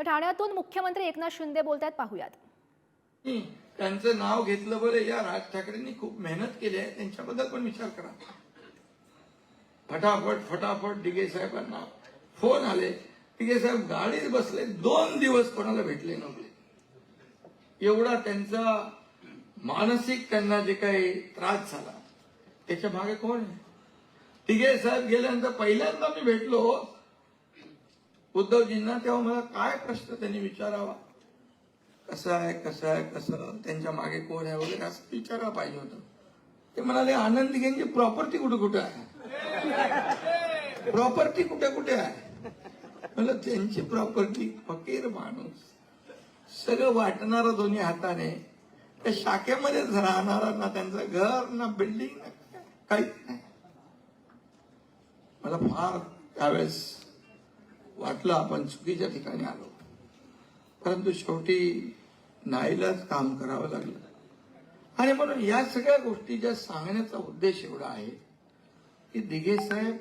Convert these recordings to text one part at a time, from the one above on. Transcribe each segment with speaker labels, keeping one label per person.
Speaker 1: तर ठाण्यातून मुख्यमंत्री एकनाथ शिंदे बोलतायत, पाहूयात.
Speaker 2: त्यांचं नाव घेतलं बरं. या राज ठाकरेंनी खूप मेहनत केली आहे, त्यांच्याबद्दल पण विचार करा. फटाफट दिघे साहेबांना फोन आले. दिघे साहेब गाडीत बसले, 2 दिवस कोणाला भेटले नव्हते. एवढा त्यांचा मानसिक त्यांना जे काही त्रास झाला त्याच्या मागे कोण आहे? दिघे साहेब गेल्यानंतर पहिल्यांदा मी भेटलो उद्धवजींना, तेव्हा मला काय प्रश्न त्यांनी विचारावा, कसं आहे त्यांच्या मागे कोण आहे वगैरे असं विचारायला पाहिजे होतं. ते म्हणाले आनंद दिघेंची प्रॉपर्टी कुठे कुठे आहे, प्रॉपर्टी कुठे कुठे आहे. म्हणलं त्यांची प्रॉपर्टी, फकीर माणूस, सगळं वाटणारा दोन्ही हाताने, त्या शाखेमध्येच राहणारा, ना त्यांचं घर ना बिल्डिंग ना काहीच नाही. मला फार त्यावेळेस वाटलं आपण चुकीच्या ठिकाणी आलो, परंतु शेवटी नाईलाज काम करावं लागलं. आणि म्हणून या सगळ्या गोष्टी ज्या सांगण्याचा उद्देश एवढा आहे की दिघे साहेब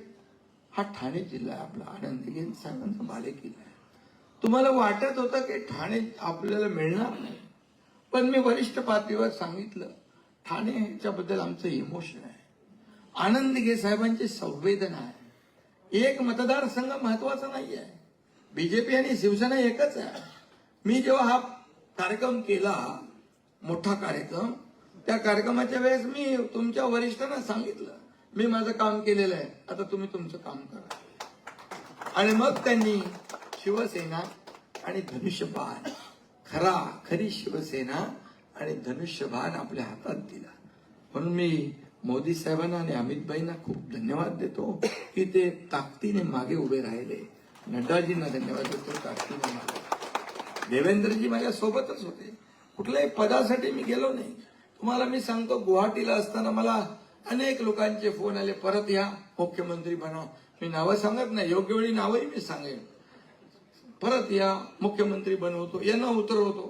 Speaker 2: हा ठाणे जिल्हा आहे आपला, आनंद दिघे साहेबांचा बालेकिल्ला आहे. तुम्हाला वाटत होतं की ठाणे आपल्याला मिळणार नाही, पण मी वरिष्ठ पातळीवर सांगितलं ठाणेच्याबद्दल आमचं इमोशन आहे, आनंद दिघे साहेबांची संवेदना आहे. एक मतदारसंघ महत्वाचा नाही आहे, बीजेपी आणि शिवसेना एकच आहे. मी जेव्हा हा कार्यक्रम केला, मोठा कार्यक्रम, त्या कार्यक्रमाच्या वेळेस मी तुमच्या वरिष्ठांना सांगितलं मी माझं काम केलेलं आहे, आता तुम्ही तुमचं काम करा. आणि मग त्यांनी शिवसेना आणि धनुष्यबाण, खरी शिवसेना आणि धनुष्यबाण आपल्या हातात दिला. म्हणून मी मोदी साहेबांना आणि अमित भाईंना खूप धन्यवाद देतो की ते ताकदीने मागे उभे राहिले. नड्डाजींना धन्यवाद देतो, ताकदीने मागे. देवेंद्रजी माझ्या सोबतच होते, कुठल्याही पदासाठी मी गेलो नाही. तुम्हाला मी सांगतो, गुवाहाटीला असताना मला अनेक लोकांचे फोन आले, परत या मुख्यमंत्री बना. मी नावं सांगत नाही, योग्य वेळी नावही मी सांगेन. परत या मुख्यमंत्री बनवतो, यांना उतरवतो.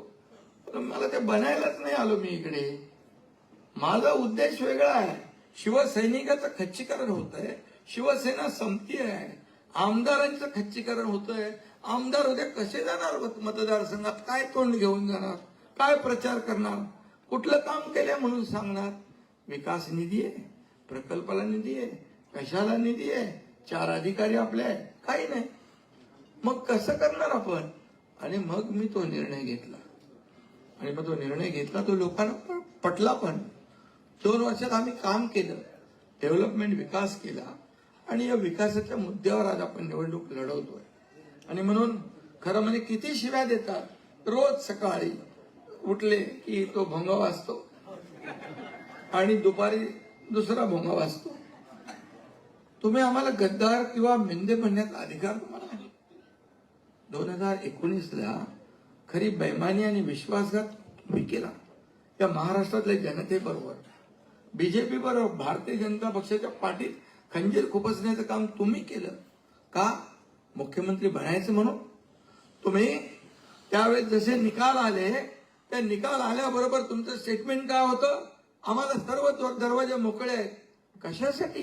Speaker 2: पण मला ते बनायलाच नाही आलो मी इकडे. माझा उद्देश वेगळा आहे. शिवसैनिकाचं खच्चीकरण होत आहे, शिवसेना संपती आहे, आमदारांचं खच्चीकरण होतंय. आमदार उद्या कसे जाणार मतदारसंघात, काय तोंड घेऊन जाणार, काय प्रचार करणार, कुठलं काम केलंय म्हणून सांगणार. विकास निधी आहे, प्रकल्पाला निधी आहे, कशाला निधी आहे, 4 अधिकारी आपले आहे, काही नाही. मग कसं करणार आपण? आणि मग मी तो निर्णय घेतला, आणि मग तो निर्णय घेतला, तो लोकांना पटला पण. 2 वर्षात आम्ही काम केलं, डेव्हलपमेंट, विकास केला, आणि या विकासाच्या मुद्द्यावर आज आपण निवडणूक लढवतोय. आणि म्हणून खरं म्हणजे किती शिव्या देतात. रोज सकाळी उठले की तो भोंगा वाजतो आणि दुपारी दुसरा भोंगा वाजतो. तुम्ही आम्हाला गद्दार किंवा मेंदे म्हणण्याचा अधिकार तुम्हाला नाही. 2019ला खरी बेईमानी आणि विश्वासघात तुम्ही केला या महाराष्ट्रातल्या जनतेबरोबर, बीजेपी बरोबर, भारतीय जनता पक्षाच्या पाठीत खंजीर खुपसण्याचं काम तुम्ही केलं. का? मुख्यमंत्री बनायचं म्हणून. तुम्ही त्यावेळेस जसे निकाल आले, त्या निकाल आल्याबरोबर तुमचं स्टेटमेंट काय होतं? आम्हाला सर्व दरवाजे मोकळे आहेत. कशासाठी?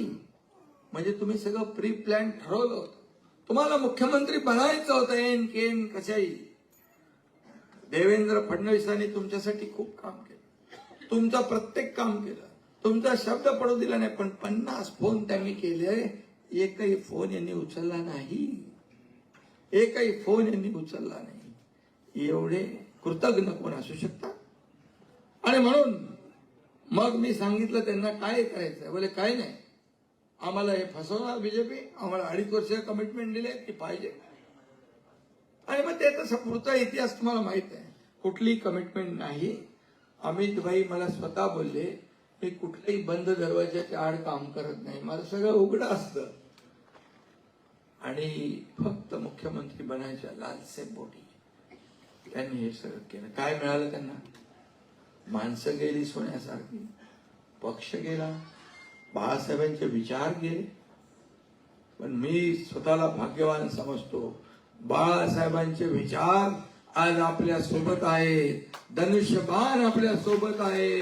Speaker 2: म्हणजे तुम्ही सगळं प्री प्लॅन ठरवलं होतं. तुम्हाला मुख्यमंत्री बनायचं होतं एन केन कशाही. देवेंद्र फडणवीसांनी तुमच्यासाठी खूप काम केलं, तुमचं प्रत्येक काम केलं, तुमचा शब्द पडू दिला नाही. पण 50 फोन त्यांनी केले, एकही फोन यांनी उचलला नाही, एकही फोन यांनी उचलला नाही. एवढे कृतज्ञ कोण असू शकतात? आणि म्हणून मग मी सांगितलं त्यांना काय करायचंय. बोले काय नाही, आम्हाला हे फसवणार बीजेपी, आम्हाला 2.5 वर्ष कमिटमेंट दिले की पाहिजे. आणि मग ते तसं पुढचा इतिहास तुम्हाला माहित आहे. कुठली कमिटमेंट नाही. अमित भाई मला स्वतः बोलले, मी कुठल्याही बंद दरवाजाच्या आड काम करत नाही, माझं सगळं उघडं असतं. आणि फक्त मुख्यमंत्री बनायच्या लालसेपोटी त्यांनी हे सगळं केलं. काय मिळालं त्यांना? माणसं गेली सोन्यासारखी, पक्ष गेला, बाळासाहेबांचे विचार गेले. पण मी स्वतःला भाग्यवान समजतो. बाळासाहेबांचे विचार आज आपल्या सोबत आहेत, धनुष्यबाण आपल्या सोबत आहे,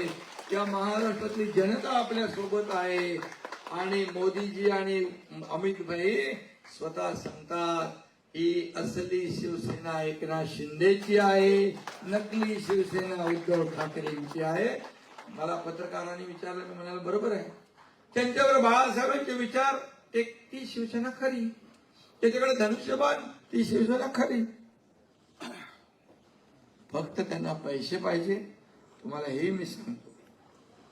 Speaker 2: या महाराष्ट्रातली जनता आपल्या सोबत आहे. आणि मोदीजी आणि अमित भाई स्वतः सांगतात ही असली शिवसेना एकनाथ शिंदेची आहे, नकली शिवसेना उद्धव ठाकरेंची आहे. मला पत्रकारांनी विचारलं, मी म्हणाल बरोबर आहे. त्यांच्यावर बाळासाहेबांचे विचार, ती शिवसेना खरी, त्याच्याकडे धनुष्यबाण, ती शिवसेना खरी. फक्त त्यांना पैसे पाहिजे. तुम्हाला हे मी सांगतो,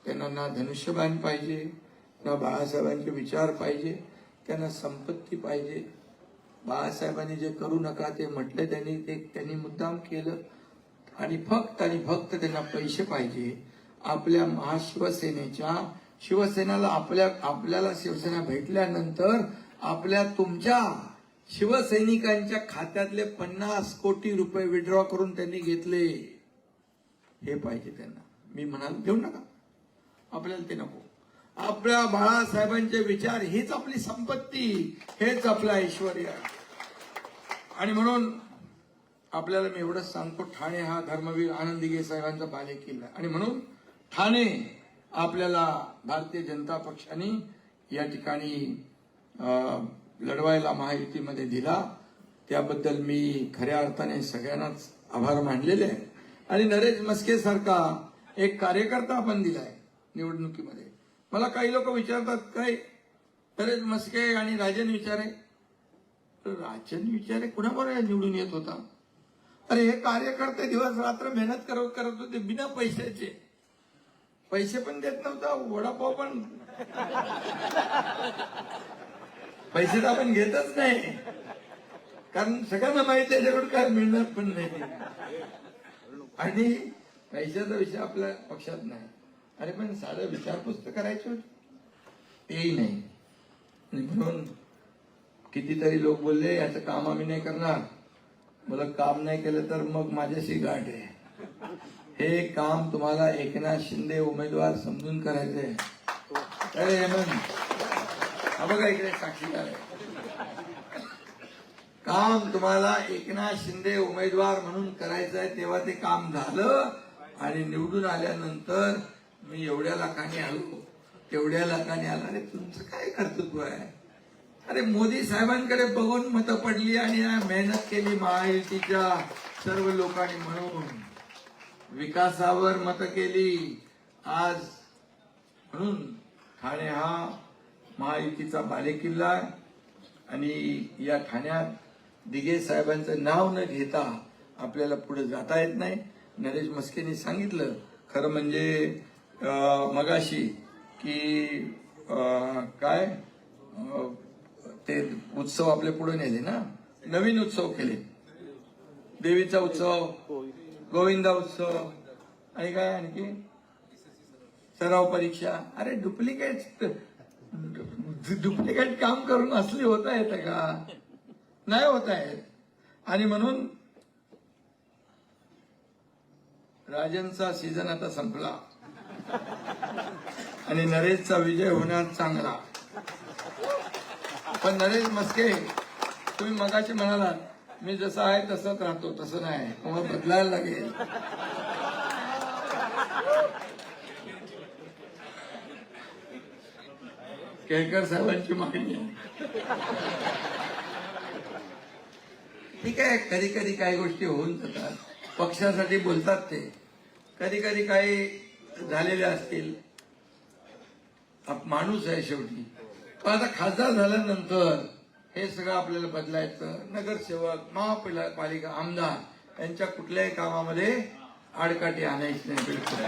Speaker 2: त्यांना ना धनुष्यबाण पाहिजे, ना बाळासाहेबांचे विचार पाहिजे, त्यांना संपत्ती पाहिजे. बाळासाहेबांनी जे करू नका ते म्हटले, त्यांनी मुद्दाम केलं. आणि फक्त त्यांना पैसे पाहिजे. आपल्या महाशिवसेनेच्या शिवसेनेला आपल्याला शिवसेना भेटल्यानंतर तुमच्या शिवसैनिकांच्या खात्यातले 50 कोटी रुपये विड्रॉ करून त्यांनी घेतले. हे पाहिजे त्यांना. मी म्हणाल घेऊ नका, आपल्याला ते नको. आपल्या बाळासाहेबांचे विचार हीच आपली संपत्ती, हेच आपलं ऐश्वर्य. आणि म्हणून आपल्याला मी एवढंच सांगतो, ठाणे हा धर्मवीर आनंद दिघे साहेबांचा बालेकिल्ला. आणि म्हणून ठाणे आपल्याला भारतीय जनता पक्षाने या ठिकाणी लढवायला महायुतीमध्ये दिला. त्याबद्दल मी खऱ्या अर्थाने सगळ्यांनाच आभार मानलेले आहे. आणि नरेश मस्के सारखा एक कार्यकर्ता आपण दिलाय निवडणुकीमध्ये. मला काही लोक विचारतात, काय नरेश मस्के आणि राजन विचारे, राजन विचारे कुणाबरोबर निवडून येत होता? अरे हे कार्यकर्ते दिवस रात्र मेहनत करत होते बिना पैशाचे. पैसे पण देत नव्हता, वडापाव पण पैसे तर आपण घेतच नाही, कारण सगळ्यांना माहिती आहे त्याच्याकडून काय मिळणार पण नाही. आणि पैशाचा विषय आपल्या पक्षात नाही. अरे पण साधं विचारपूस तर करायची होती, तेही नाही. म्हणून कितीतरी लोक बोलले याचं काम आम्ही नाही करणार. मला काम नाही केलं तर मग माझ्याशी गाठ आहे. हे काम तुम्हाला एकनाथ शिंदे उमेदवार समजून करायचंय. अरे हेमंत, हा बघा इकडे साक्षीदार आहे. काम तुम्हाला एकनाथ शिंदे उमेदवार म्हणून करायचं आहे. तेव्हा ते काम झालं. आणि निवडून आल्यानंतर मी एवढ्या लाखांनी आलो, तेवढ्या लाखांनी आला. अरे तुमचं काय कर्तृत्व आहे? अरे मोदी साहेबांकडे बघून मतं पडली आणि मेहनत केली महायुतीच्या सर्व लोकांनी, म्हणून विकासावर मतं केली. आज म्हणून ठाणे हा महायुतीचा बालेकिल्ला आहे. आणि या ठाण्यात दिघे साहेबांचं नाव न घेता आपल्याला पुढे जाता येत नाही. नरेश मस्केंनी सांगितलं खरं म्हणजे मगाशी की काय ते उत्सव आपले पुढे नेले ना, नवीन उत्सव केले. देवीचा उत्सव, गोविंदा उत्सव आणि काय आणखी सराव परीक्षा. अरे डुप्लिकेट काम करून असली होता येतं का? नाही होत आहेत. आणि म्हणून राजनचा सीझन आता संपला आणि नरेशचा विजय होणार चांगला. पण नरेश मस्के, तुम्ही मगाशी म्हणालात मी जसं आहे तसंच राहतो. तसं नाही, तुम्हाला बदलायला लागेल. केळकर साहेबांची मागणी आहे. ठीक आहे, कधी कधी काही गोष्टी होऊन जातात. पक्षासाठी बोलतात ते, कधी कधी काही झालेले असतील. माणूस आहे शेवटी. पण आता खासदार झाल्यानंतर हे सगळं आपल्याला बदलायचं. नगरसेवक, महापालिका, आमदार यांच्या कुठल्याही कामामध्ये आडकाठी आणायची नाही. बिलकुल.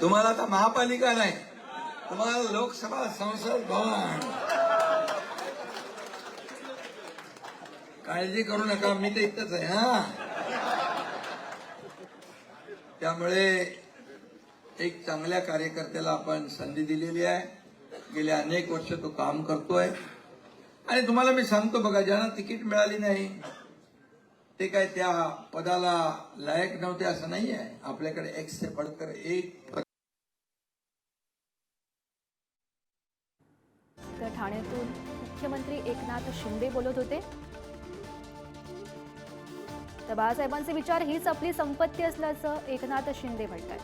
Speaker 2: तुम्हाला आता महापालिका नाही, तुम्हाला लोकसभा, संसद भवन. काळजी करू नका, मी तर इथंच आहे. त्यामुळे एक चांगल्या कार्यकर्त्याला आपण संधी दिलेली आहे. गेल्या अनेक वर्ष तो काम करतोय. आणि तुम्हाला मी सांगतो बघा, ज्यांना तिकीट मिळाली नाही ते काय त्या पदाला लायक नव्हते असं नाही आहे. आपल्याकडे एक से बढ़कर एक.
Speaker 1: तर ठाण्यातून मुख्यमंत्री एकनाथ शिंदे बोलत होते. तर बाळासाहेबांचे विचार हीच आपली संपत्ती असल्याचं एकनाथ शिंदे म्हणतात.